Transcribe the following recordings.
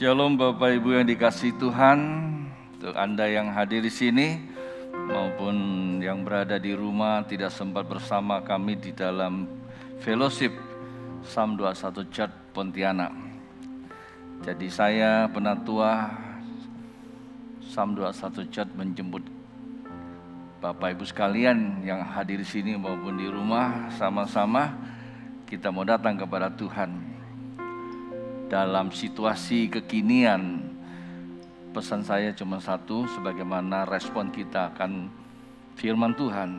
Shalom Bapak Ibu yang dikasihi Tuhan, untuk Anda yang hadir di sini maupun yang berada di rumah tidak sempat bersama kami di dalam fellowship Psalm 21 Church Pontianak. Jadi saya penatua Psalm 21 Church menjemput Bapak Ibu sekalian yang hadir di sini maupun di rumah, sama-sama kita mau datang kepada Tuhan. Dalam situasi kekinian, pesan saya cuma satu, sebagaimana respon kita akan firman Tuhan.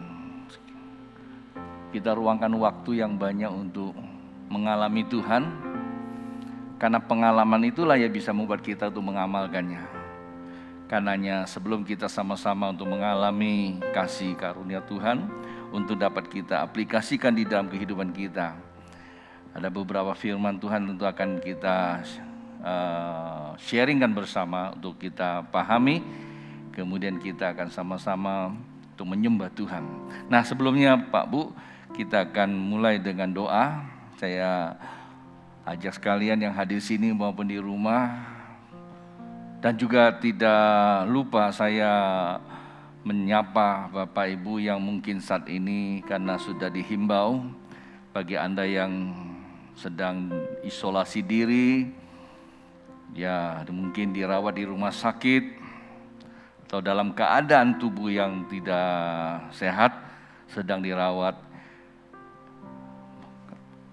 Kita ruangkan waktu yang banyak untuk mengalami Tuhan, karena pengalaman itulah yang bisa membuat kita untuk mengamalkannya. Karenanya sebelum kita sama-sama untuk mengalami kasih karunia Tuhan, untuk dapat kita aplikasikan di dalam kehidupan kita, ada beberapa firman Tuhan tentu akan kita sharingkan bersama untuk kita pahami. Kemudian kita akan sama-sama untuk menyembah Tuhan. Nah, sebelumnya Pak Bu, kita akan mulai dengan doa. Saya ajak sekalian yang hadir sini maupun di rumah. Dan juga tidak lupa saya menyapa Bapak Ibu yang mungkin saat ini karena sudah dihimbau, bagi Anda yang sedang isolasi diri, ya mungkin dirawat di rumah sakit, atau dalam keadaan tubuh yang tidak sehat, sedang dirawat.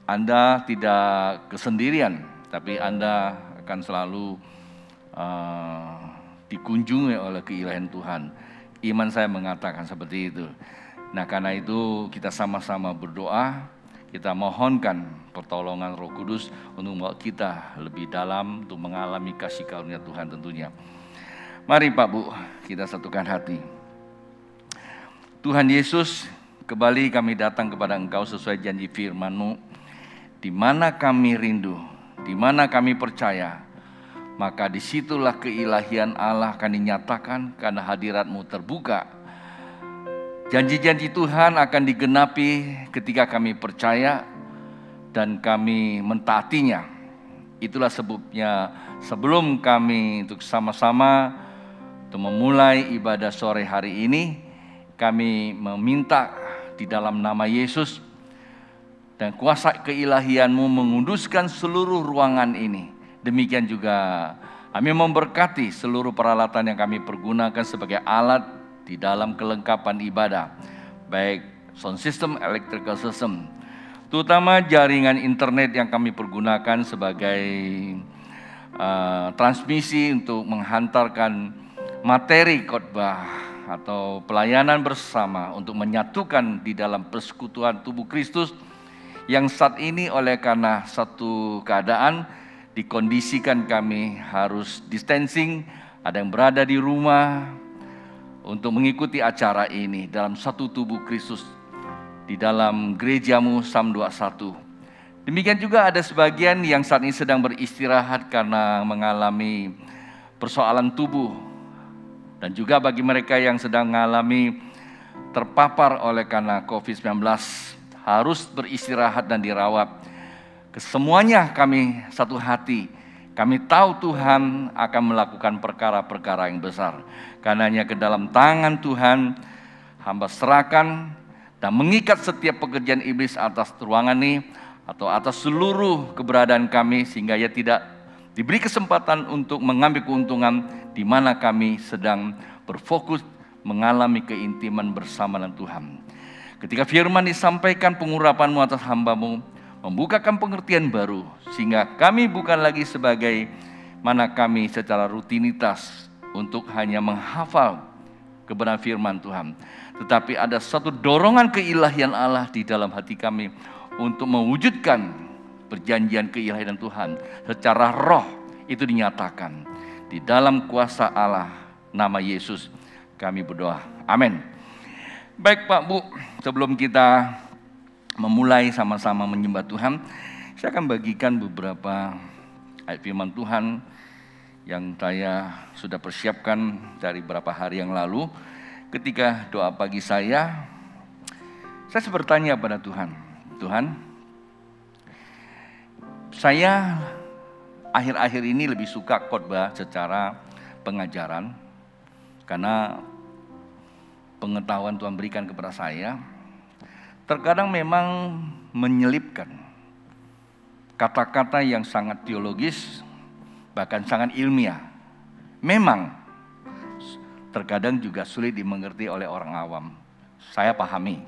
Anda tidak kesendirian, tapi Anda akan selalu dikunjungi oleh keilahian Tuhan. Iman saya mengatakan seperti itu. Nah, karena itu kita sama-sama berdoa. Kita mohonkan pertolongan Roh Kudus untuk membawa kita lebih dalam untuk mengalami kasih karunia Tuhan tentunya. Mari Pak Bu, kita satukan hati. Tuhan Yesus, kembali kami datang kepada Engkau sesuai janji firman-Mu. Di mana kami rindu, di mana kami percaya, maka disitulah keilahian Allah akan dinyatakan karena hadirat-Mu terbuka. Janji-janji Tuhan akan digenapi ketika kami percaya dan kami mentaatinya. Itulah sebabnya sebelum kami untuk sama-sama untuk memulai ibadah sore hari ini, kami meminta di dalam nama Yesus dan kuasa keilahian-Mu menguduskan seluruh ruangan ini. Demikian juga kami memberkati seluruh peralatan yang kami pergunakan sebagai alat di dalam kelengkapan ibadah, baik sound system, electrical system, terutama jaringan internet yang kami pergunakan sebagai transmisi untuk menghantarkan materi khotbah atau pelayanan bersama untuk menyatukan di dalam persekutuan tubuh Kristus yang saat ini oleh karena satu keadaan dikondisikan kami harus distancing, ada yang berada di rumah untuk mengikuti acara ini dalam satu tubuh Kristus di dalam gerejamu Psalm 21. Demikian juga ada sebagian yang saat ini sedang beristirahat karena mengalami persoalan tubuh. Dan juga bagi mereka yang sedang mengalami terpapar oleh karena COVID-19 harus beristirahat dan dirawat. Kesemuanya kami satu hati. Kami tahu Tuhan akan melakukan perkara-perkara yang besar. Karenanya ke dalam tangan Tuhan hamba serahkan dan mengikat setiap pekerjaan iblis atas ruangan ini atau atas seluruh keberadaan kami, sehingga ia tidak diberi kesempatan untuk mengambil keuntungan di mana kami sedang berfokus mengalami keintiman bersama dengan Tuhan. Ketika firman disampaikan, pengurapan-Mu atas hamba-Mu membukakan pengertian baru, sehingga kami bukan lagi sebagai mana kami secara rutinitas untuk hanya menghafal kebenaran firman Tuhan, tetapi ada satu dorongan keilahian Allah di dalam hati kami untuk mewujudkan perjanjian keilahian Tuhan secara roh. Itu dinyatakan di dalam kuasa Allah, nama Yesus kami berdoa, amin. Baik Pak Bu, sebelum kita memulai sama-sama menyembah Tuhan, saya akan bagikan beberapa ayat firman Tuhan yang saya sudah persiapkan dari beberapa hari yang lalu. Ketika doa pagi saya bertanya pada Tuhan, Tuhan, saya akhir-akhir ini lebih suka khotbah secara pengajaran, karena pengetahuan Tuhan berikan kepada saya, terkadang memang menyelipkan kata-kata yang sangat teologis, bahkan sangat ilmiah. Memang terkadang juga sulit dimengerti oleh orang awam. Saya pahami.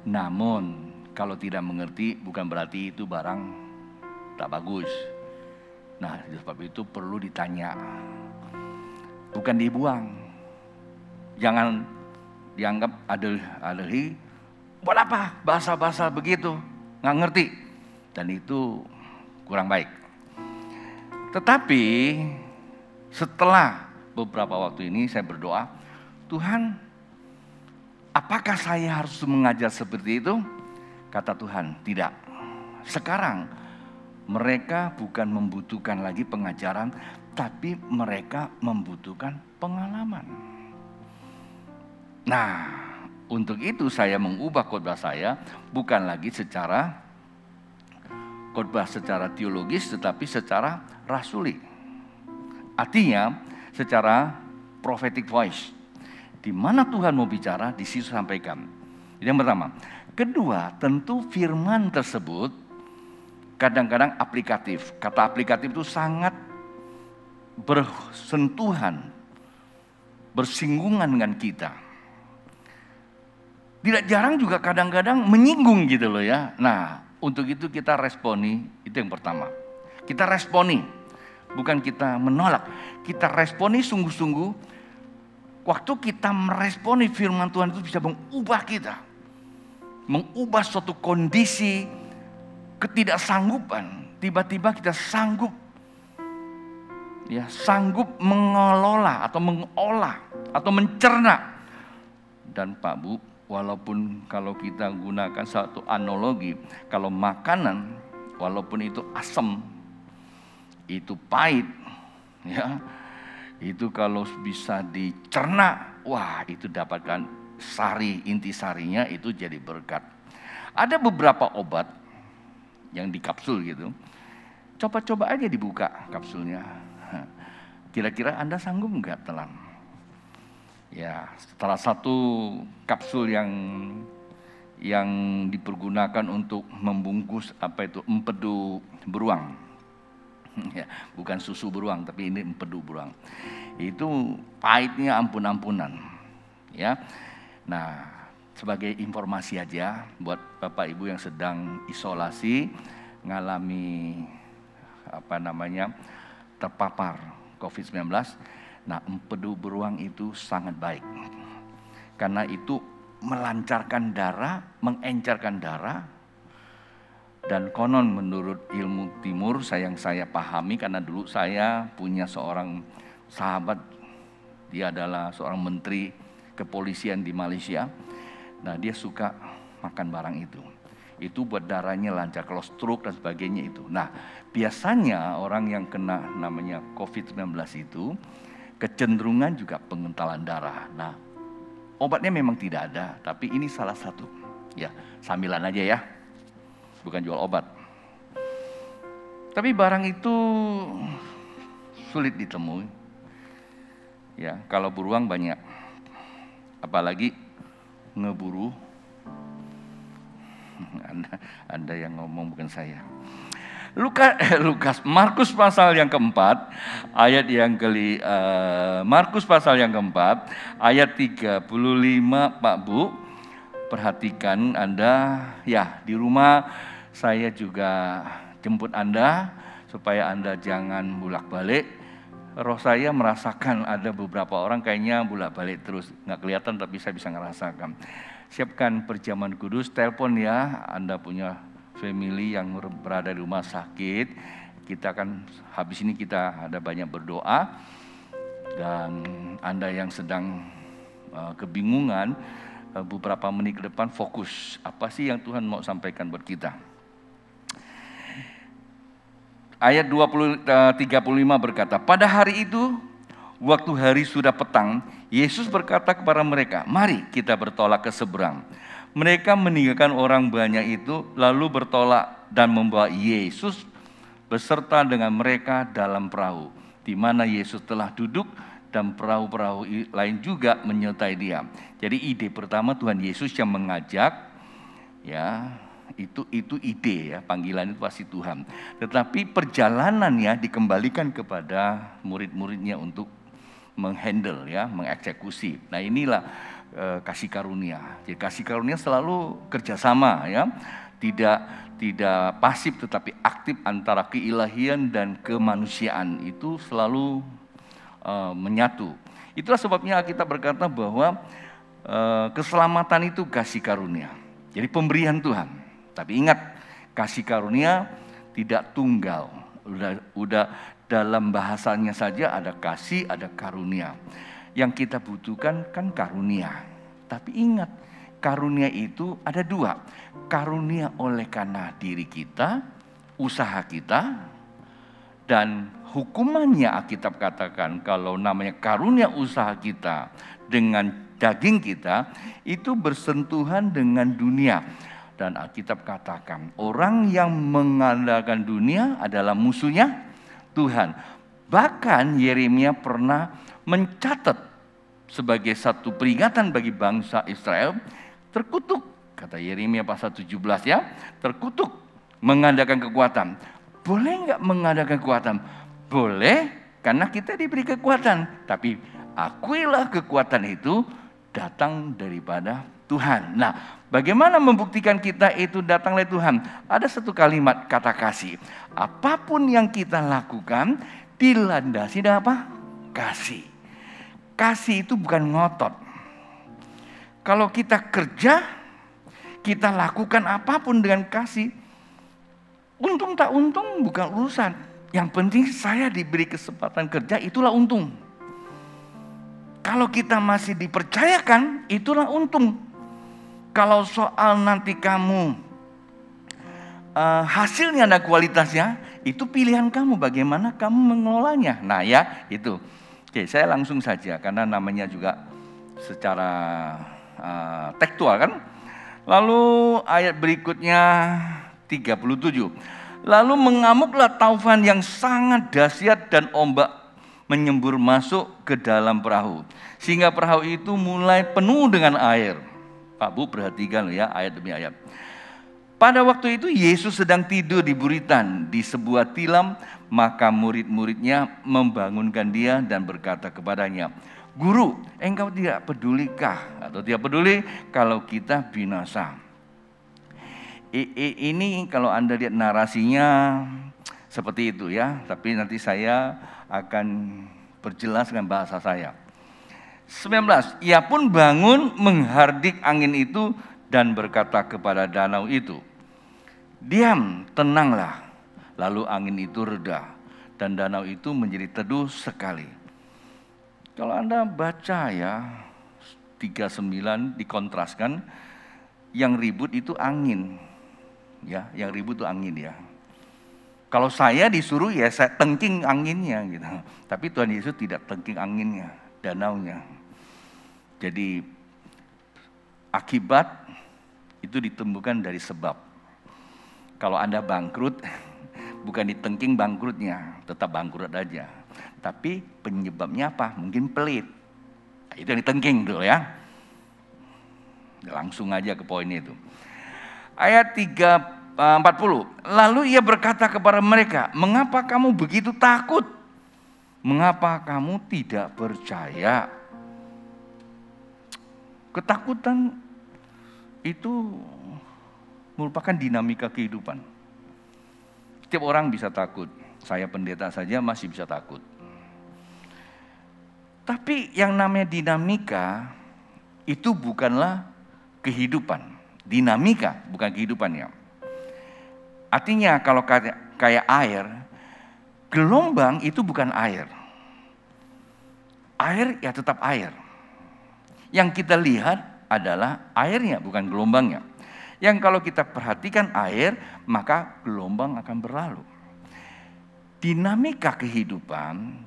Namun kalau tidak mengerti bukan berarti itu barang tak bagus. Nah, sebab itu perlu ditanya. Bukan dibuang. Jangan dianggap adeli. Buat apa bahasa-bahasa begitu? Nggak ngerti. Dan itu kurang baik. Tetapi setelah beberapa waktu ini saya berdoa, Tuhan, apakah saya harus mengajar seperti itu? Kata Tuhan, tidak. Sekarang mereka bukan membutuhkan lagi pengajaran, tapi mereka membutuhkan pengalaman. Nah, untuk itu saya mengubah khotbah saya bukan lagi secara khotbah secara teologis, tetapi secara rasuli. Artinya secara prophetic voice. Di mana Tuhan mau bicara, di situ sampaikan. Itu yang pertama. Kedua, tentu firman tersebut kadang-kadang aplikatif. Kata aplikatif itu sangat bersentuhan, bersinggungan dengan kita. Tidak jarang juga kadang-kadang menyinggung gitu loh ya. Nah, untuk itu kita responi, itu yang pertama. Kita responi, bukan kita menolak. Kita responi sungguh-sungguh. Waktu kita meresponi firman Tuhan itu bisa mengubah kita. Mengubah suatu kondisi ketidaksanggupan. Tiba-tiba kita sanggup. Ya, sanggup mengelola atau mengolah atau mencerna. Dan Pak Bu, walaupun kalau kita gunakan satu analogi, kalau makanan walaupun itu asam, itu pahit, ya, itu kalau bisa dicerna, wah itu dapatkan inti sarinya itu jadi berkat. Ada beberapa obat yang di kapsul gitu, coba-coba aja dibuka kapsulnya. Kira-kira Anda sanggup nggak telan? Ya, salah satu kapsul yang dipergunakan untuk membungkus apa itu empedu beruang. Ya, bukan susu beruang, tapi ini empedu beruang. Itu pahitnya ampun-ampunan. Ya. Nah, sebagai informasi aja buat Bapak Ibu yang sedang isolasi, ngalami terpapar COVID-19. Nah, empedu beruang itu sangat baik. Karena itu melancarkan darah, mengencerkan darah. Dan konon menurut ilmu timur yang saya pahami, karena dulu saya punya seorang sahabat, dia adalah seorang menteri kepolisian di Malaysia. Nah, dia suka makan barang itu. Itu buat darahnya lancar, kalau stroke dan sebagainya itu. Nah, biasanya orang yang kena namanya COVID-19 itu kecenderungan juga pengentalan darah. Nah, obatnya memang tidak ada, tapi ini salah satu. Ya, sambilan aja ya. Bukan jual obat. Tapi barang itu sulit ditemui. Ya, kalau beruang banyak. Apalagi ngeburu. Anda yang ngomong bukan saya. Markus pasal yang keempat, ayat yang Markus pasal yang keempat, ayat 35, Pak Bu. Perhatikan Anda, ya di rumah saya juga jemput Anda, supaya Anda jangan bolak-balik. Roh saya merasakan ada beberapa orang kayaknya bolak-balik terus, nggak kelihatan tapi saya bisa ngerasakan. Siapkan perjamuan kudus, telepon ya, Anda punya family yang berada di rumah sakit. Kita akan habis ini kita ada banyak berdoa. Dan Anda yang sedang kebingungan, beberapa menit ke depan fokus. Apa sih yang Tuhan mau sampaikan buat kita? Ayat 35 berkata, pada hari itu, waktu hari sudah petang, Yesus berkata kepada mereka, mari kita bertolak ke seberang. Mereka meninggalkan orang banyak itu, lalu bertolak dan membawa Yesus beserta dengan mereka dalam perahu, di mana Yesus telah duduk dan perahu-perahu lain juga menyertai dia. Jadi ide pertama Tuhan Yesus yang mengajak, ya itu ide ya, panggilan itu pasti Tuhan. Tetapi perjalanannya dikembalikan kepada murid-muridnya untuk menghandle ya, mengeksekusi. Nah inilah kasih karunia. Jadi kasih karunia selalu kerjasama ya, tidak pasif tetapi aktif antara keilahian dan kemanusiaan, itu selalu menyatu. Itulah sebabnya kita berkata bahwa keselamatan itu kasih karunia. Jadi pemberian Tuhan. Tapi ingat, kasih karunia tidak tunggal. Udah dalam bahasanya saja ada kasih, ada karunia. Yang kita butuhkan kan karunia. Tapi ingat, karunia itu ada dua. Karunia oleh karena diri kita, usaha kita, dan hukumannya Alkitab katakan kalau namanya karunia usaha kita dengan daging kita itu bersentuhan dengan dunia. Dan Alkitab katakan orang yang mengandalkan dunia adalah musuhnya Tuhan. Bahkan Yeremia pernah mencatat sebagai satu peringatan bagi bangsa Israel, terkutuk, kata Yeremia pasal 17 ya, terkutuk mengandalkan kekuatan. Boleh nggak mengandalkan kekuatan? Boleh, karena kita diberi kekuatan. Tapi akuilah kekuatan itu datang daripada Tuhan. Nah, bagaimana membuktikan kita itu datang dari Tuhan? Ada satu kalimat kata kasih. Apapun yang kita lakukan dilandasi dengan apa? Kasih. Kasih itu bukan ngotot. Kalau kita kerja, kita lakukan apapun dengan kasih. Untung tak untung bukan urusan. Yang penting saya diberi kesempatan kerja, itulah untung. Kalau kita masih dipercayakan, itulah untung. Kalau soal nanti kamu hasilnya dan kualitasnya, itu pilihan kamu bagaimana kamu mengelolanya. Nah ya itu. Oke, saya langsung saja karena namanya juga secara tekstual kan. Lalu ayat berikutnya 37. Lalu mengamuklah taufan yang sangat dahsyat dan ombak menyembur masuk ke dalam perahu. Sehingga perahu itu mulai penuh dengan air. Pak Bu perhatikan ya ayat demi ayat. Pada waktu itu Yesus sedang tidur di buritan di sebuah tilam, maka murid-muridnya membangunkan dia dan berkata kepadanya, "Guru, engkau tidak pedulikah atau tidak peduli kalau kita binasa?" Ini kalau Anda lihat narasinya seperti itu ya, tapi nanti saya akan perjelas dengan bahasa saya. 19, ia pun bangun menghardik angin itu dan berkata kepada danau itu, "Diam, tenanglah." Lalu angin itu reda dan danau itu menjadi teduh sekali. Kalau Anda baca ya 39 dikontraskan, yang ribut itu angin. Ya, yang ribut itu angin ya. Kalau saya disuruh ya saya tengking anginnya gitu. Tapi Tuhan Yesus tidak tengking anginnya, danaunya. Jadi akibat itu ditemukan dari sebab. Kalau Anda bangkrut, bukan ditengking bangkrutnya, tetap bangkrut aja. Tapi penyebabnya apa? Mungkin pelit. Nah, itu yang ditengking tuh ya. Langsung aja ke poin itu. Ayat 40. Lalu ia berkata kepada mereka, "Mengapa kamu begitu takut? Mengapa kamu tidak percaya?" Ketakutan itu merupakan dinamika kehidupan. Setiap orang bisa takut. Saya pendeta saja masih bisa takut. Tapi yang namanya dinamika itu bukanlah kehidupan. Dinamika bukan kehidupannya. Artinya kalau kayak air, gelombang itu bukan air. Air ya tetap air. Yang kita lihat adalah airnya, bukan gelombangnya. Yang kalau kita perhatikan air, maka gelombang akan berlalu. Dinamika kehidupan,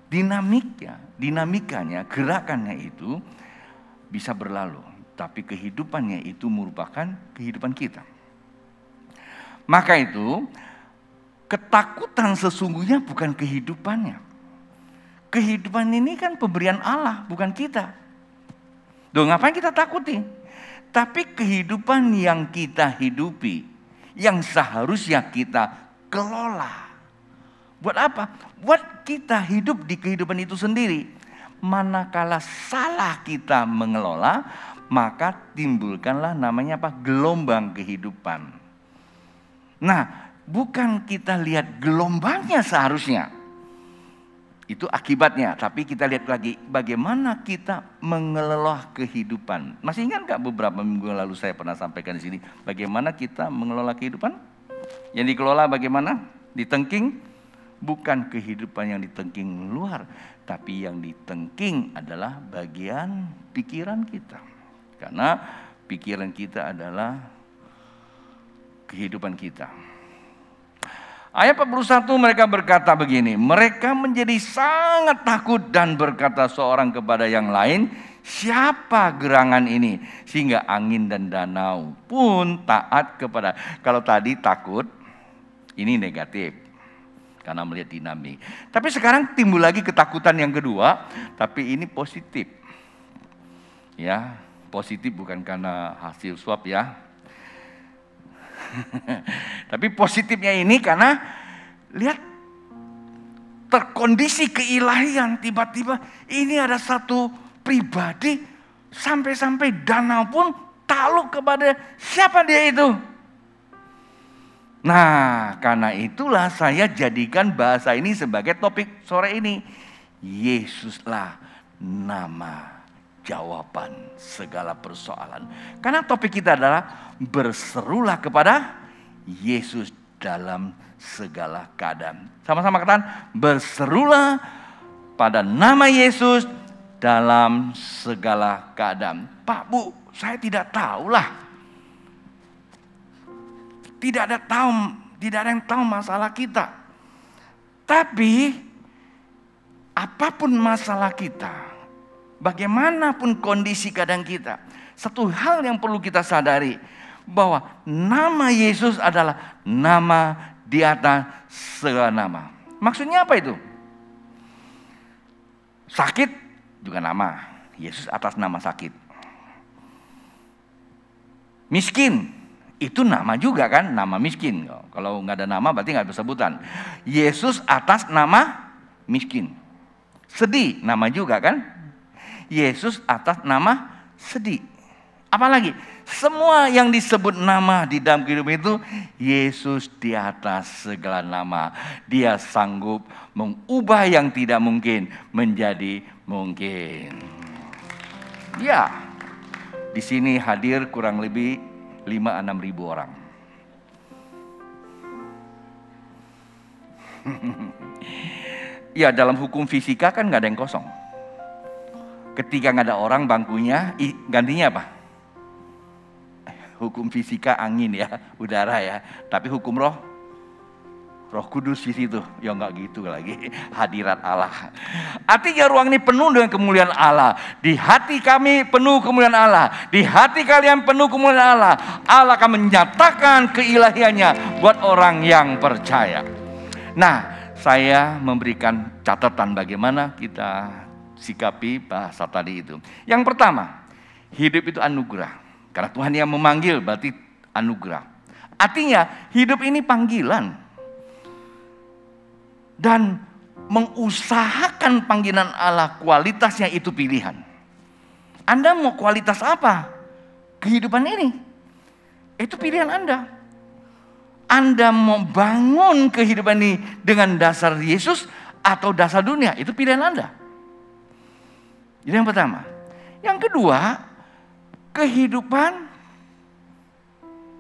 dinamikanya, gerakannya itu bisa berlalu. Tapi kehidupannya itu merupakan kehidupan kita. Maka itu, ketakutan sesungguhnya bukan kehidupannya. Kehidupan ini kan pemberian Allah, bukan kita. Duh, ngapain kita takuti? Tapi kehidupan yang kita hidupi, yang seharusnya kita kelola. Buat apa? Buat kita hidup di kehidupan itu sendiri. Manakala salah kita mengelola, maka timbulkanlah namanya apa? Gelombang kehidupan. Nah, bukan kita lihat gelombangnya seharusnya. Itu akibatnya, tapi kita lihat lagi bagaimana kita mengelola kehidupan. Masih ingat gak beberapa minggu lalu saya pernah sampaikan di sini bagaimana kita mengelola kehidupan? Yang dikelola bagaimana? Ditengking, bukan kehidupan yang ditengking luar, tapi yang ditengking adalah bagian pikiran kita. Karena pikiran kita adalah kehidupan kita. Ayat 41 mereka berkata begini, mereka menjadi sangat takut dan berkata seorang kepada yang lain, siapa gerangan ini? Sehingga angin dan danau pun taat kepada. Kalau tadi takut, ini negatif. Karena melihat dinamik. Tapi sekarang timbul lagi ketakutan yang kedua, tapi ini positif. Ya, positif bukan karena hasil swab ya. Tapi positifnya ini karena lihat terkondisi keilahian, tiba-tiba ini ada satu pribadi sampai-sampai danau pun takluk kepada siapa dia itu. Nah, karena itulah saya jadikan bahasa ini sebagai topik sore ini. Yesuslah nama jawaban segala persoalan. Karena topik kita adalah berserulah kepada Yesus dalam segala keadaan. Sama-sama katakan, berserulah pada nama Yesus dalam segala keadaan. Pak, Bu, saya tidak tahulah. Tidak ada yang tahu masalah kita. Tapi apapun masalah kita, bagaimanapun kondisi keadaan kita, satu hal yang perlu kita sadari, bahwa nama Yesus adalah nama di atas segala nama. Maksudnya apa itu? Sakit juga nama. Yesus atas nama sakit. Miskin, itu nama juga kan, nama miskin. Kalau nggak ada nama berarti nggak bersebutan. Yesus atas nama miskin. Sedih, nama juga kan. Yesus atas nama sedih. Apalagi semua yang disebut nama di dalam kehidupan itu, Yesus di atas segala nama. Dia sanggup mengubah yang tidak mungkin menjadi mungkin. Ya, di sini hadir kurang lebih 5-6 ribu orang. Ya, dalam hukum fisika kan nggak ada yang kosong. Ketika nggak ada orang bangkunya, gantinya apa? Hukum fisika angin ya, udara ya. Tapi hukum Roh Kudus di situ. Ya enggak gitu lagi. Hadirat Allah. Artinya ruang ini penuh dengan kemuliaan Allah. Di hati kami penuh kemuliaan Allah. Di hati kalian penuh kemuliaan Allah. Allah akan menyatakan keilahiannya buat orang yang percaya. Nah, saya memberikan catatan bagaimana kita sikapi bahasa tadi itu. Yang pertama, hidup itu anugerah. Karena Tuhan yang memanggil berarti anugerah. Artinya hidup ini panggilan. Dan mengusahakan panggilan Allah, kualitasnya itu pilihan. Anda mau kualitas apa? Kehidupan ini. Itu pilihan Anda. Anda mau bangun kehidupan ini dengan dasar Yesus atau dasar dunia. Itu pilihan Anda. Itu yang pertama. Yang kedua, kehidupan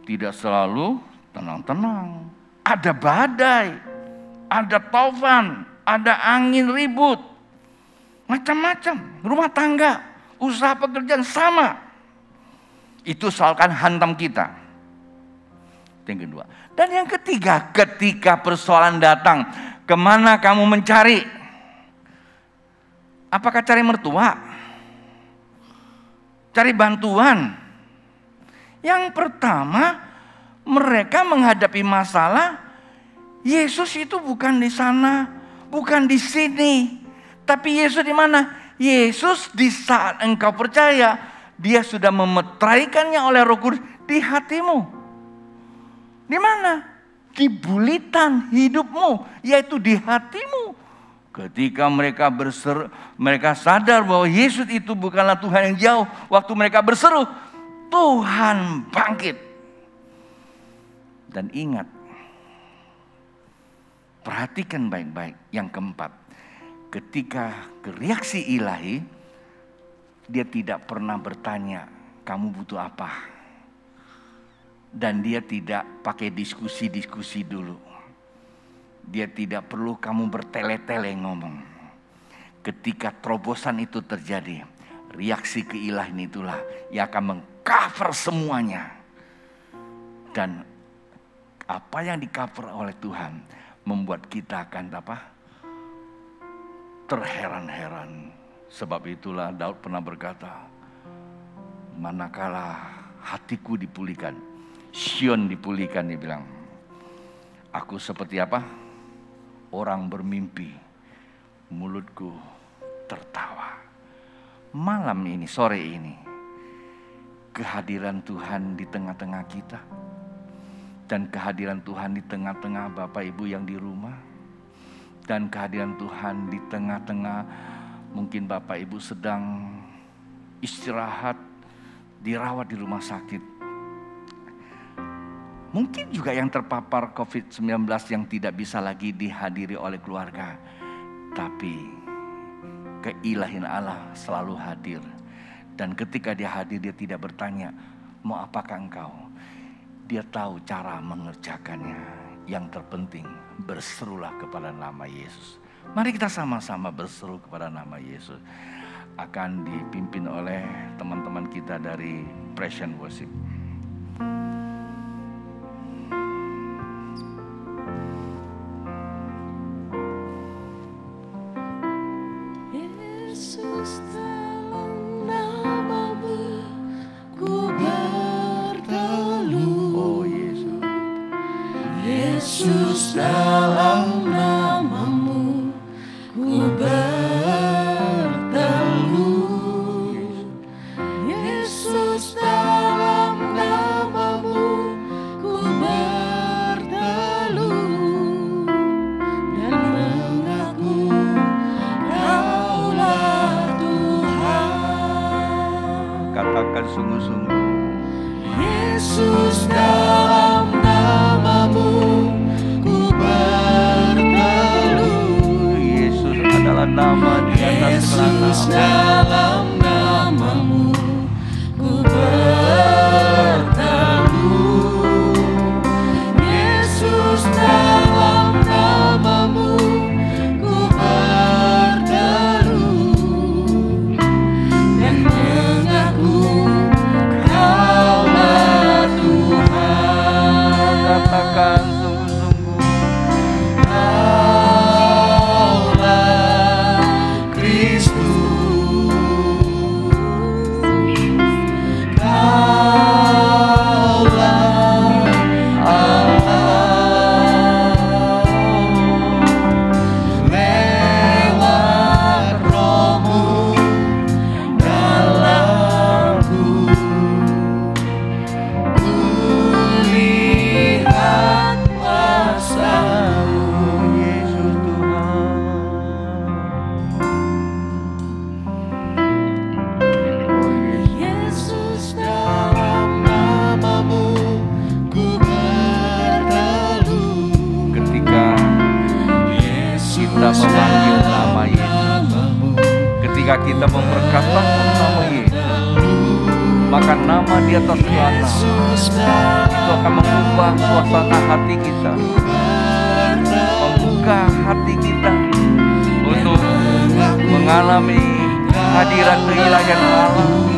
tidak selalu tenang-tenang. Ada badai, ada taufan, ada angin ribut, macam-macam. Rumah tangga, usaha pekerjaan sama. Itu soalkan hantam kita. Yang kedua. Dan yang ketiga, ketika persoalan datang, kemana kamu mencari? Apakah cari mertua? Cari bantuan. Yang pertama, mereka menghadapi masalah Yesus itu bukan di sana, bukan di sini. Tapi Yesus di mana? Yesus di saat engkau percaya, Dia sudah memetraikannya oleh Roh Kudus di hatimu. Di mana? Di bulitan hidupmu, yaitu di hatimu. Ketika mereka sadar bahwa Yesus itu bukanlah Tuhan yang jauh, waktu mereka berseru, Tuhan bangkit. Dan ingat, perhatikan baik-baik yang keempat. Ketika reaksi ilahi, Dia tidak pernah bertanya, kamu butuh apa? Dan Dia tidak pakai diskusi-diskusi dulu. Dia tidak perlu kamu bertele-tele ngomong. Ketika terobosan itu terjadi, reaksi keilahian itulah yang akan mengcover semuanya. Dan apa yang di-cover oleh Tuhan membuat kita akan terheran-heran. Sebab itulah Daud pernah berkata, manakala hatiku dipulihkan, Sion dipulihkan, dia bilang, aku seperti apa? Orang bermimpi, mulutku tertawa. Malam ini, sore ini, kehadiran Tuhan di tengah-tengah kita. Dan kehadiran Tuhan di tengah-tengah Bapak Ibu yang di rumah. Dan kehadiran Tuhan di tengah-tengah mungkin Bapak Ibu sedang istirahat, dirawat di rumah sakit. Mungkin juga yang terpapar COVID-19 yang tidak bisa lagi dihadiri oleh keluarga. Tapi keilahian Allah selalu hadir. Dan ketika Dia hadir, Dia tidak bertanya, mau apakah engkau? Dia tahu cara mengerjakannya. Yang terpenting, berserulah kepada nama Yesus. Mari kita sama-sama berseru kepada nama Yesus. Akan dipimpin oleh teman-teman kita dari Praise and Worship. Dalam namamu ku berteduh, Yesus dalam namamu ku berteduh, dan mengaku Kaulah Tuhan. Katakan sungguh-sungguh, Yesus dalam namamu nama di atas Yesus dalam namamu ku berteduh, Yesus dalam namamu ku berteduh, dan mengaku Kaulah Tuhan. Katakan kita memperkatakan nama Yesus, maka nama di atas segala nama itu akan mengubah suasana hati kita, membuka hati kita untuk mengalami hadirat keilahian Allah.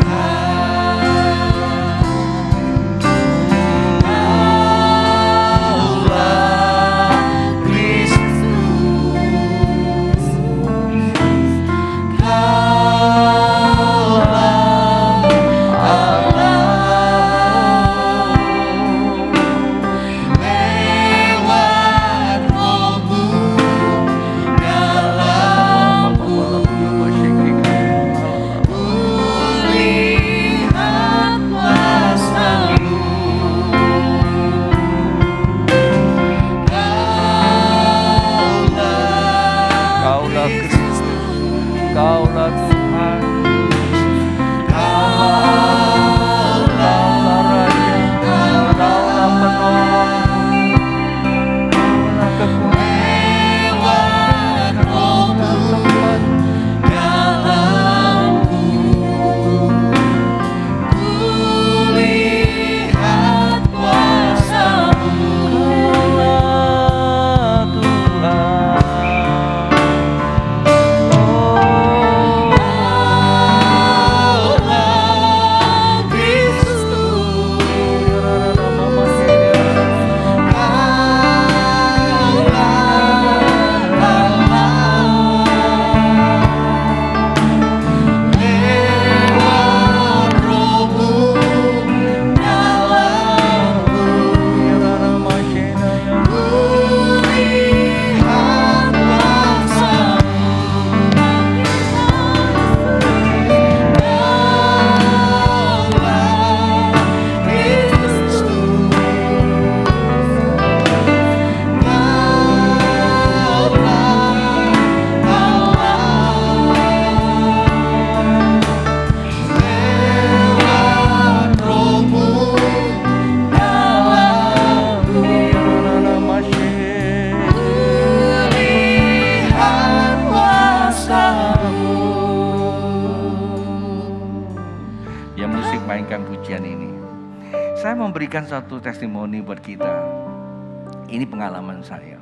memberikan satu testimoni buat kita. Ini pengalaman saya.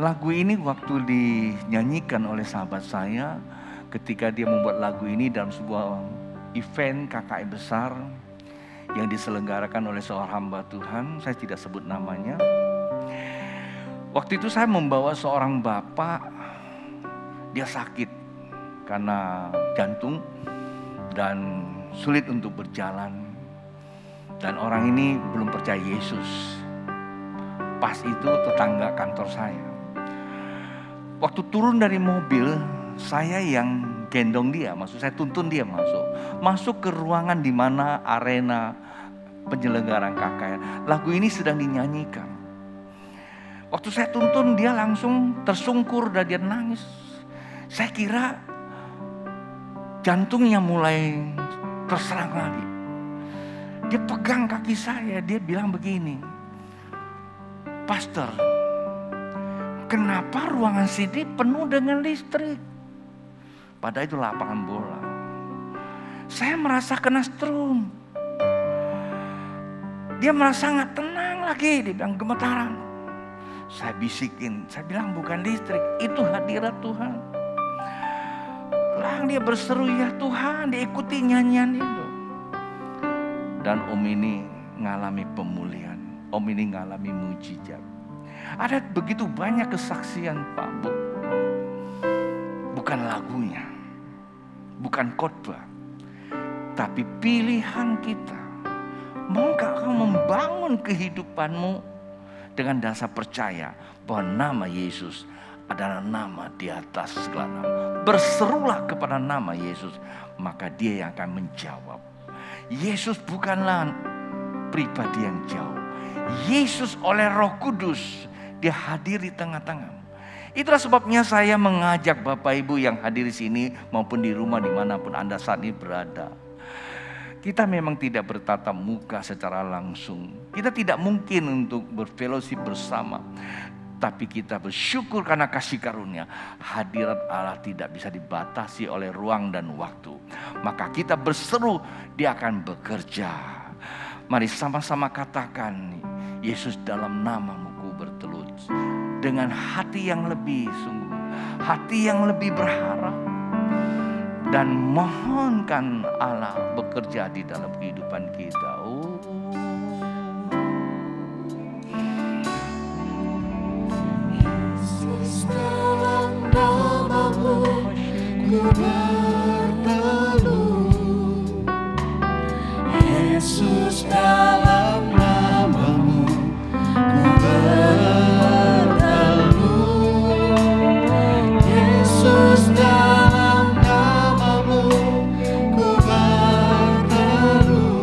Lagu ini waktu dinyanyikan oleh sahabat saya ketika dia membuat lagu ini dalam sebuah event KKI besar yang diselenggarakan oleh seorang hamba Tuhan, saya tidak sebut namanya. Waktu itu saya membawa seorang bapak, dia sakit karena jantung dan sulit untuk berjalan. Dan orang ini belum percaya Yesus. Pas itu tetangga kantor saya. Waktu turun dari mobil, saya yang gendong dia, maksud saya tuntun dia masuk ke ruangan di mana arena penyelenggaraan KKR. Lagu ini sedang dinyanyikan. Waktu saya tuntun, dia langsung tersungkur dan dia nangis. Saya kira jantungnya mulai terserang lagi. Dia pegang kaki saya, dia bilang begini, "Pastor, kenapa ruangan sini penuh dengan listrik? Padahal itu lapangan bola. Saya merasa kena strum." Dia merasa gak tenang lagi, dia bilang gemetaran. Saya bisikin, saya bilang bukan listrik, itu hadirat Tuhan. Lang dia berseru, "Ya Tuhan," diikuti nyanyian itu. Dan om ini ngalami pemulihan, om ini ngalami mujizat. Ada begitu banyak kesaksian Pak Bu. Bukan lagunya, bukan khotbah, tapi pilihan kita. Maukah kau membangun kehidupanmu dengan dasar percaya bahwa nama Yesus adalah nama di atas segala nama. Berserulah kepada nama Yesus, maka dia yang akan menjawab. Yesus bukanlah pribadi yang jauh. Yesus oleh Roh Kudus, dia hadir di tengah-tengah. Itulah sebabnya saya mengajak Bapak Ibu yang hadir di sini maupun di rumah dimanapun Anda saat ini berada. Kita memang tidak bertatap muka secara langsung. Kita tidak mungkin untuk berfellowship bersama. Tapi kita bersyukur karena kasih karunia. Hadirat Allah tidak bisa dibatasi oleh ruang dan waktu. Maka kita berseru, dia akan bekerja. Mari sama-sama katakan, "Yesus, dalam namamu ku bertelut." Dengan hati yang lebih sungguh, hati yang lebih berharap. Dan mohonkan Allah bekerja di dalam kehidupan kita. Yesus, dalam namamu ku bertelut. Yesus, dalam namamu ku bertelut. Yesus, dalam namamu ku bertelut.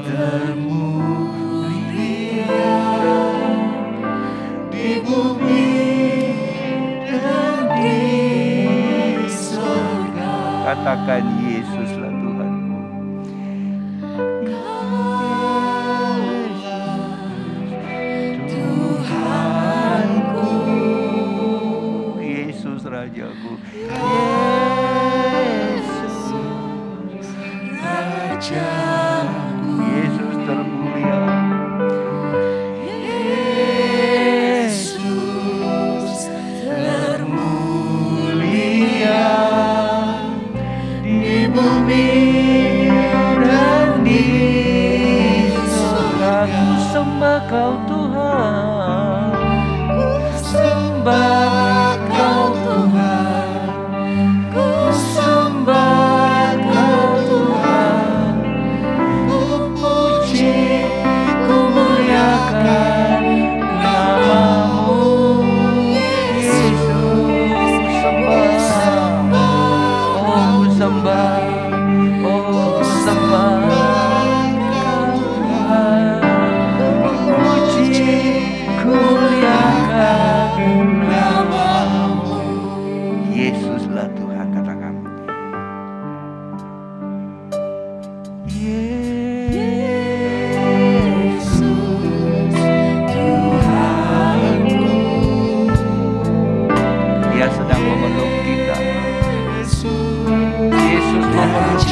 termulia di bumi dan di surga. Katakan Yesuslah Tuhanku. Tuhanku, Yesus Rajaku. Rajaku, Yesus termulia. Yesus termulia di bumi dan di surga. Aku sembah Kau Tuhan. Ku sembah Kau Tuhan, ku sembah Kau Tuhan, ku puji, ku muliakan nama-Mu, Yesus. Oh sembah, oh sembah Kau Tuhan. Puji, ku muliakan nama-Mu. Yesuslah Tuhan, katakan. Yesus Tuhanku, Dia sedang memeluk kita. Yesus memeluk.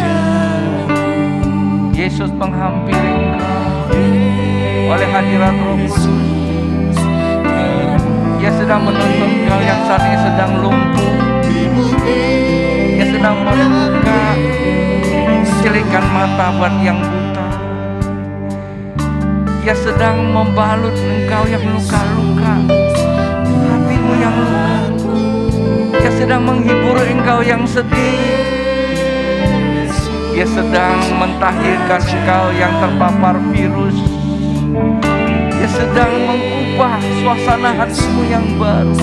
Yesus menghampiri engkau oleh hadirat Roh Kudus. Dia sedang menuntun engkau yang saat ini sedang lumpuh. Dia sedang membuka celikan mata buat yang buta. Dia sedang membalut engkau yang luka-luka, hatimu yang luka. Dia sedang menghibur engkau yang sedih. Dia sedang mentahirkan engkau yang terpapar virus. Dia sedang mengubah suasana hatimu yang baru.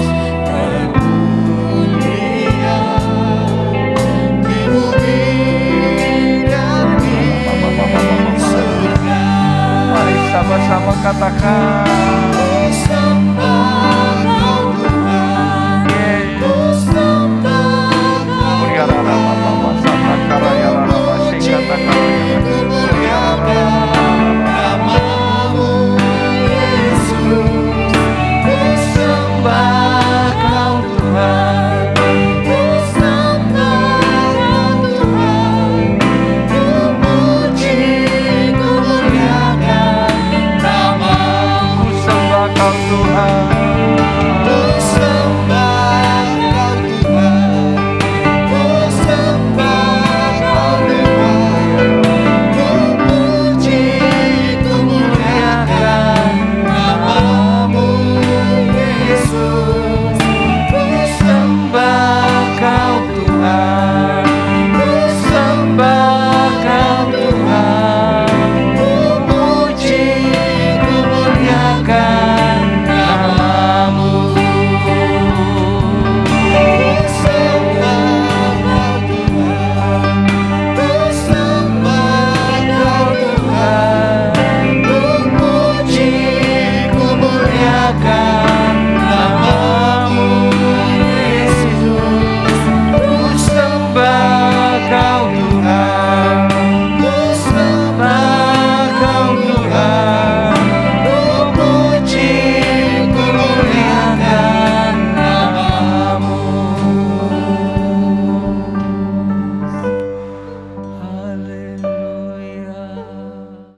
Mari sama-sama katakan. Puji